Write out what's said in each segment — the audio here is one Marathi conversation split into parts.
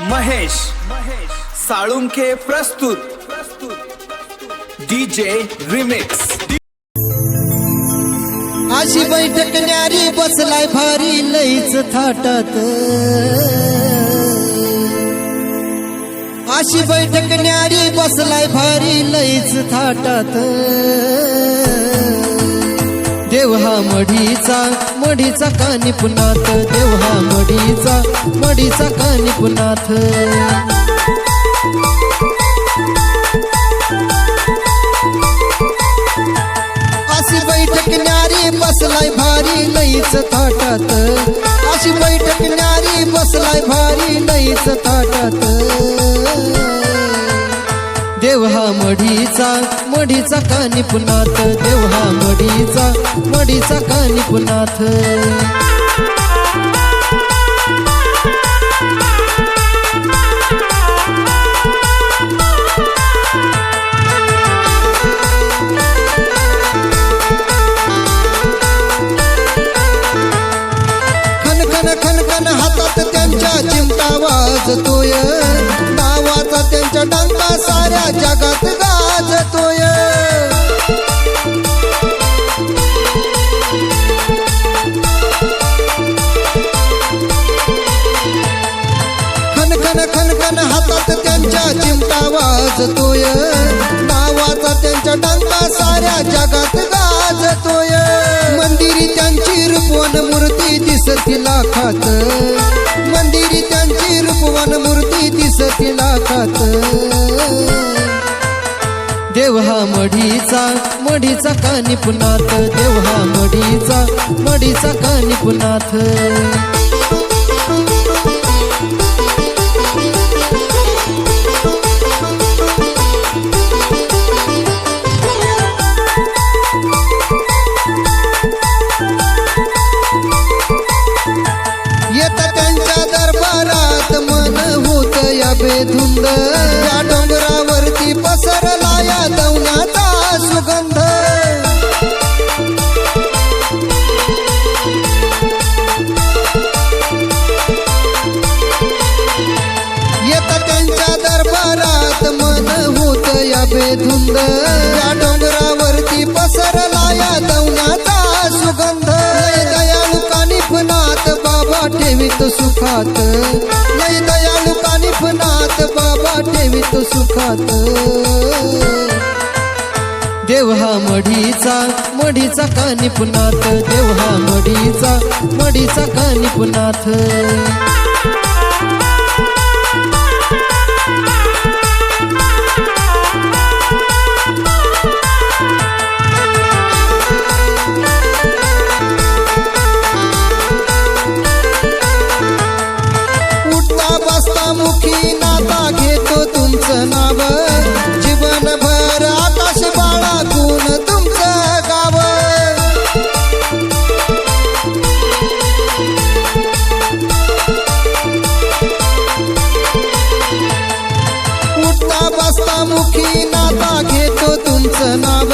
महेश साळुंखे प्रस्तुत डीजे रिमिक्स। अशी बैठक न्यारी बसलाय भारी लईच थाटात, अशी बैठक न्यारी बसलाय भारी लईच थाटात। देव हा मढीचा कानिपुनाथ, देव हा मढीचा कानिपुनाथ। अशी बैठक न्यारी बसलाय भारी लईच थाटात, अशी बैठक न्यारी बसलाय भारी लईच थाटात। देव हा मढीचा कानिपुनाथ, देव हा मढीचा कानिपुनाथ। खनखन हातात त्यांच्या चिमटा वाजतोय, नावाचा त्यांच्या डंका साऱ्या जगात गाजतोय। खनखन हातात त्यांच्या चिमटा वाजतोय, नावाचा त्यांच्या डंका साऱ्या जगात गाजतोय। मंदिरी त्यांची रूपवन मूर्ती दिसती लाखात, मंदिरी त्यांची रूपवन मूर्ती दिसती लाखात। देव हा मढीचा कानिपुनाथ, देव हा मढीचा कानिपुनाथ। बेधुंद या डोंगरावरती पसरला या दौनाचा सुगंध। येता त्यांच्या दरबारात मन होत या बेधुंद, या डोंगरावरती पसरला या दौनाचा सुगंध। लय दयाळू कानिपनाथ बाबा ठेवीत सुखात, लय दयाळू कानिपनाथ बाबा ठेवीत सुखात। देव हा मढीचा कानिपुनाथ, देव हा मढीचा कानिपुनाथ। मुखी नाता घेतो तुमचं नाव, जीवनभर आकाश बाळगून तुमचं गाव। उठता बसता मुखी नाता घेतो तुमचं नाव,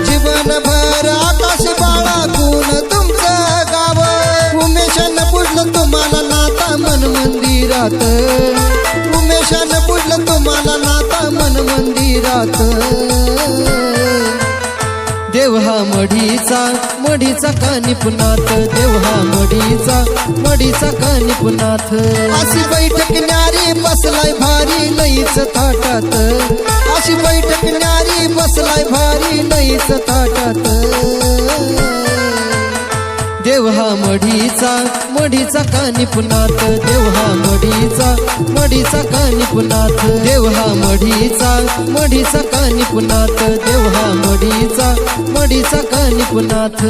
जीवनभर आकाश बाळगून तुमचं गाव। उमेशानं पुजलं तुम्हाला नाता मन मंदिरात, उमेशानं पुजलं तुम्हाला नाता मन मंदिरात। देव हा मढीचा कानिपुनाथ, देव हा मढीचा कानिपुनाथ। अशी बैठक न्यारी बसलाय भारी लईच थाटात, अशी बैठक न्यारी बसलाय भारी लईच थाटात। देव हा मढीचा कानिपुनाथ, देव हा मढीचा कानिपुनाथ। देव हा मढीचा कानिपुनाथ, देव हा मढीचा कानिपुनाथ।